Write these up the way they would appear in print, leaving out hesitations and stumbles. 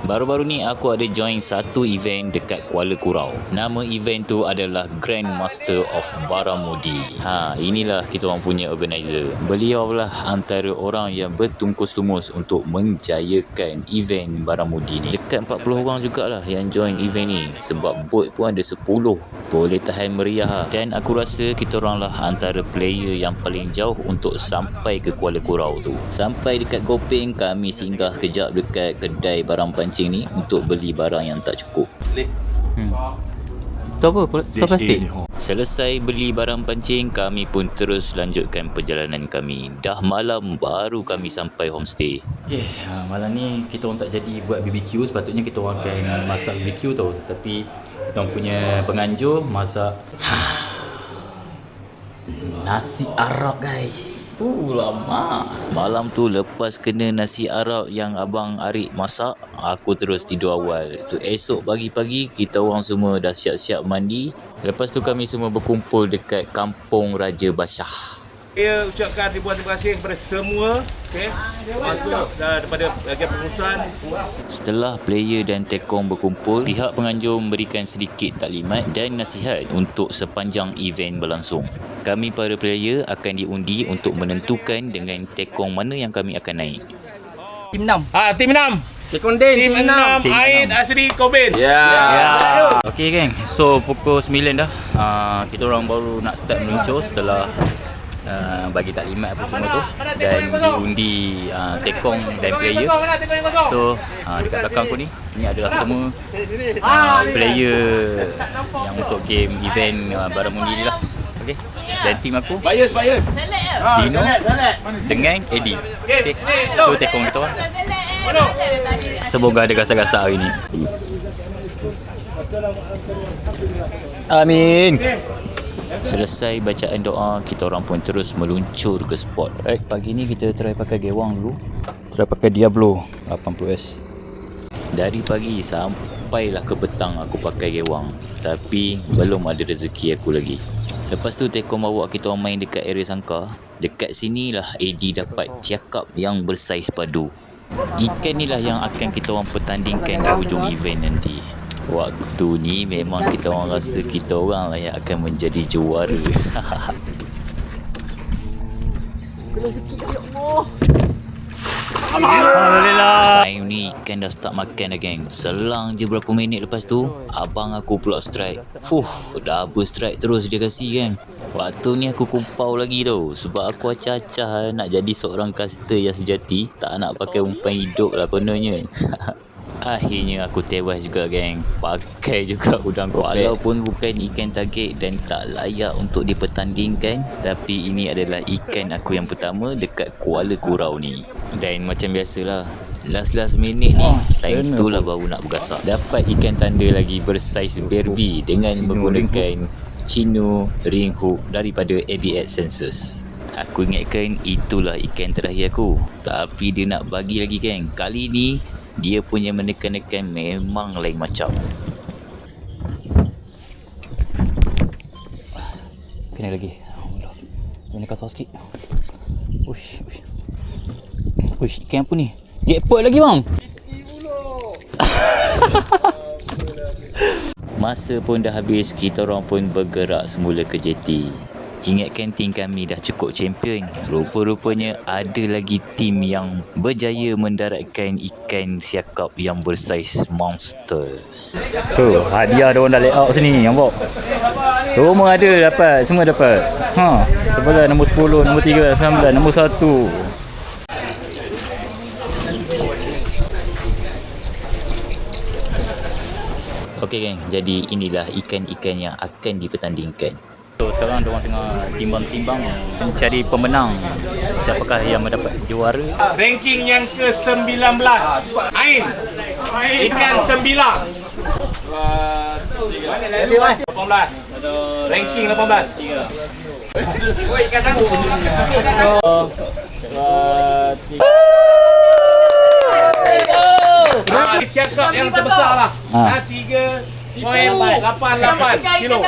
Baru-baru ni aku ada join satu event dekat Kuala Kurau. Nama event tu adalah Grand Master of Baramudi. Inilah kita orang punya organizer. Beliau lah antara orang yang bertungkus lumus untuk menjayakan event Baramudi ni. Dekat 40 orang jugalah yang join event ni. Sebab bot pun ada 10. Boleh tahan meriah. Dan aku rasa kita orang lah antara player yang paling jauh untuk sampai ke Kuala Kurau tu. Sampai dekat Gopeng, kami singgah kejap dekat kedai barang pancing ni untuk beli barang yang tak cukup. Tu apa? Plastik? Selesai beli barang pancing, kami pun terus lanjutkan perjalanan kami. Dah malam baru kami sampai homestay. Okay, malam ni kita orang tak jadi buat BBQ. Sepatutnya kita orang akan masak BBQ tau. Tapi kita orang punya penganjur masak nasi Arab guys. Lama. Malam tu lepas kena nasi Arab yang Abang Arik masak, aku terus tidur awal. Tu esok pagi-pagi kita orang semua dah siap-siap mandi. Lepas tu kami semua berkumpul dekat Kampung Raja Basyah. Saya ucapkan terima kasih kepada semua masuk daripada bahagian pengurusan. Setelah player dan tekong berkumpul, pihak penganjur memberikan sedikit taklimat dan nasihat untuk sepanjang event berlangsung. Kami para player akan diundi untuk menentukan dengan tekong mana yang kami akan naik. Tim 6. Tim 6. Tekong Din. Tim 6. Aid Asri Kobin. Okay geng, so pukul 9 dah. Kita orang baru nak start meluncur setelah bagi taklimat apa semua tu dan diundi tekong dan player. So dekat belakang aku ni, ini adalah semua player yang untuk game event Baramudi ni lah. Okay. Dan tim aku Bias. Dino dengan Eddie. Okay. So tekong kita orang. Semoga ada gasak-gasak hari ni. Amin. Selesai bacaan doa, kita orang pun terus meluncur ke spot. Alright, pagi ni kita try pakai gewang dulu. Try pakai Diablo 80S. Dari pagi sampailah ke petang aku pakai gewang. Tapi belum ada rezeki aku lagi. Lepas tu tekong bawa kita orang main dekat area sangkar. Dekat sinilah Eddie dapat ciakap yang bersaiz padu. Ikan ni lah yang akan kita orang pertandingkan di hujung event nanti. Waktu ni memang kita orang rasa kita orang lah yang akan menjadi juara. Alhamdulillah. Time ni ikan dah start makan dah geng. Selang je berapa minit lepas tu, abang aku pula strike. Double strike terus dia kasih geng. Waktu ni aku kumpau lagi tau. Sebab aku acah-acah nak jadi seorang caster yang sejati. Tak nak pakai umpan hidup lah kononnya. Akhirnya aku tewas juga geng. Pakai juga udang koklet. Walaupun bukan ikan target dan tak layak untuk dipertandingkan, tapi ini adalah ikan aku yang pertama dekat Kuala Kurau ni. Dan macam biasalah, last minit ni, time tu lah baru nak bergasak. Dapat ikan tanda lagi bersaiz berbi dengan menggunakan Chino ring hook daripada ABS Sensors. Aku ingatkan itulah ikan terakhir aku, tapi dia nak bagi lagi geng. Kali ni dia punya menekan-nekan memang lain macam. Kena lagi. Alhamdulillah. Kena kasar sikit. Uish. Ikan apa ni? Jackpot lagi bang. Masa pun dah habis, kita orang pun bergerak semula ke JT. Ingatkan tim kami dah cukup champion. Rupa-rupanya ada lagi tim yang berjaya mendaratkan ikan siakap yang bersaiz monster. Tu, hadiah dia orang dah layout sini, nampak? Semua ada dapat, semua dapat. Sebelah nombor 10, nombor 3, 19, nombor 1. Okey geng, jadi inilah ikan-ikan yang akan dipertandingkan. So sekarang diorang tengah timbang-timbang mencari pemenang. Siapakah yang mendapat juara? Ranking yang ke-19. Ain. Ikan sembilang. 18. Ranking 18. Oi, ikan sanggup. Siakap yang terbesar lah. 3.88 kilo.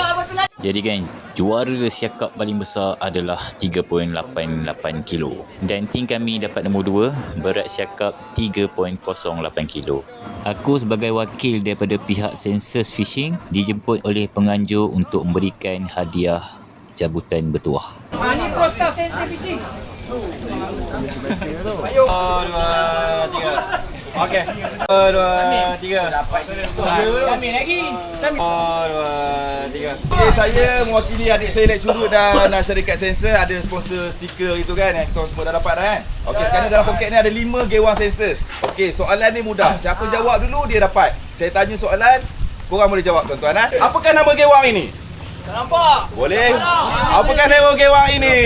Jadi geng, Juara siakap paling besar adalah 3.88 kilo dan tim kami dapat nombor 2 berat siakap 3.08 kilo. Aku sebagai wakil daripada pihak Senses Fishing dijemput oleh penganjur untuk memberikan hadiah cabutan bertuah. Ini pro staff Senses Fishing. 1, 2, 3. Okey. 1, 2, 3. Kami lagi. 1, 2, 3. Okey, saya mewakili adik saya Lek Curut dan syarikat sensor ada sponsor stiker itu kan yang kita semua dah dapat dah kan. Okey, sekarang dalam poket ni ada 5 gewang sensor. Okey, soalan ni mudah. Siapa jawab dulu dia dapat. Saya tanya soalan, korang boleh jawab tuan-tuan ha. Apakah nama gewang ini? Tak nampak. Boleh? Apakah nama gewang ini?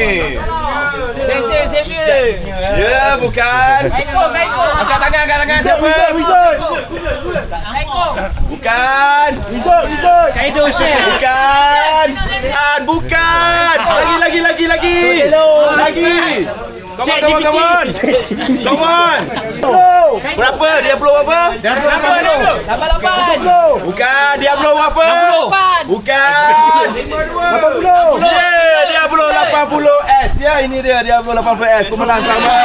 Senses Xavier. Ya, bukan. Kaiko. Angkat tangan siapa? Kaiko. Bukan. Kaido Chef. Bukan. Lagi. Come on. Berapa? Dia blow apa? Tambah 8. Bukan. Dia blow apa? 68. Bukan. 80. Ya, dia blow 80S. Ya, ini dia blow 80S. Pemenang sama.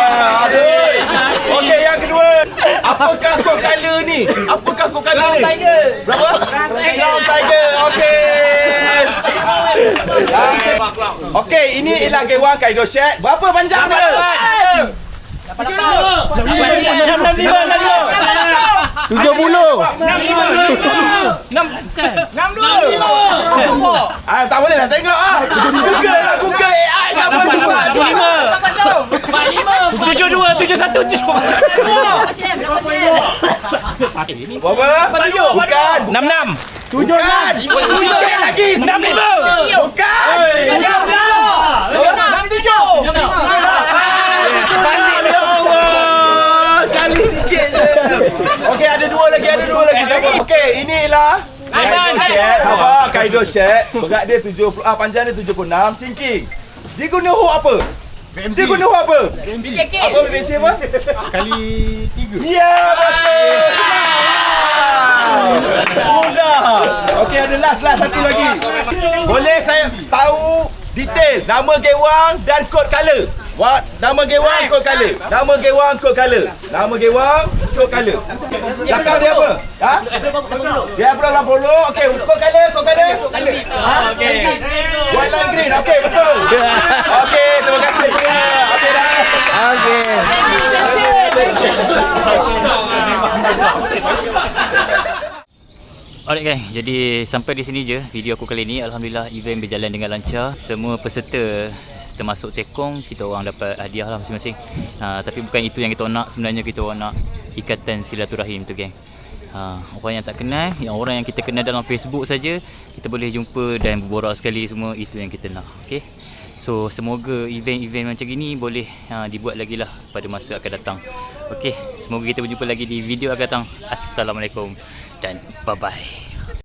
Aduh. Okey, yang kedua. Apakah kod color ni? Brown Tiger. Berapa? Brown Tiger. Okey. Okey, ini ialah gewang Kaido Shed. Berapa panjang dia? 62. Tak boleh lah tengok ah. Google AI tak apa cuba. 72. Berapa? Bukan. 66. Bukan. Sikit lagi. 65. Bukan. 67. Ya Allah. Kali sikit je. Okey, ada dua lagi. Okey, ini ialah Kaido Shed. Sabar, Kaido Shed. Berat dia 70, panjang dia 76, sinking. Dia guna hook apa? Dia guna hook apa? Apa BMC apa? Kali 3. Ya, betul. Mudah. Okey, ada last satu lagi. Boleh saya tahu detail nama gewang dan kod color? Nama gewang, kod color. Belakang dia apa? Ha? Dia Apollo 80. Okey, kod color. Ha? Okey. White line green. Okey, betul. Okey, terima kasih. Okey dah. Okey. Alright gang, jadi sampai di sini je video aku kali ni. Alhamdulillah event berjalan dengan lancar. Semua peserta termasuk tekong, kita orang dapat hadiah lah masing-masing. Tapi bukan itu yang kita nak. Sebenarnya kita orang nak ikatan silaturahim tu geng. Orang yang tak kenal, orang yang kita kenal dalam Facebook saja, kita boleh jumpa dan berborak sekali semua. Itu yang kita nak. Okay? So semoga event-event macam ini boleh dibuat lagi lah pada masa akan datang. Okay, semoga kita berjumpa lagi di video akan datang. Assalamualaikum dan bye-bye.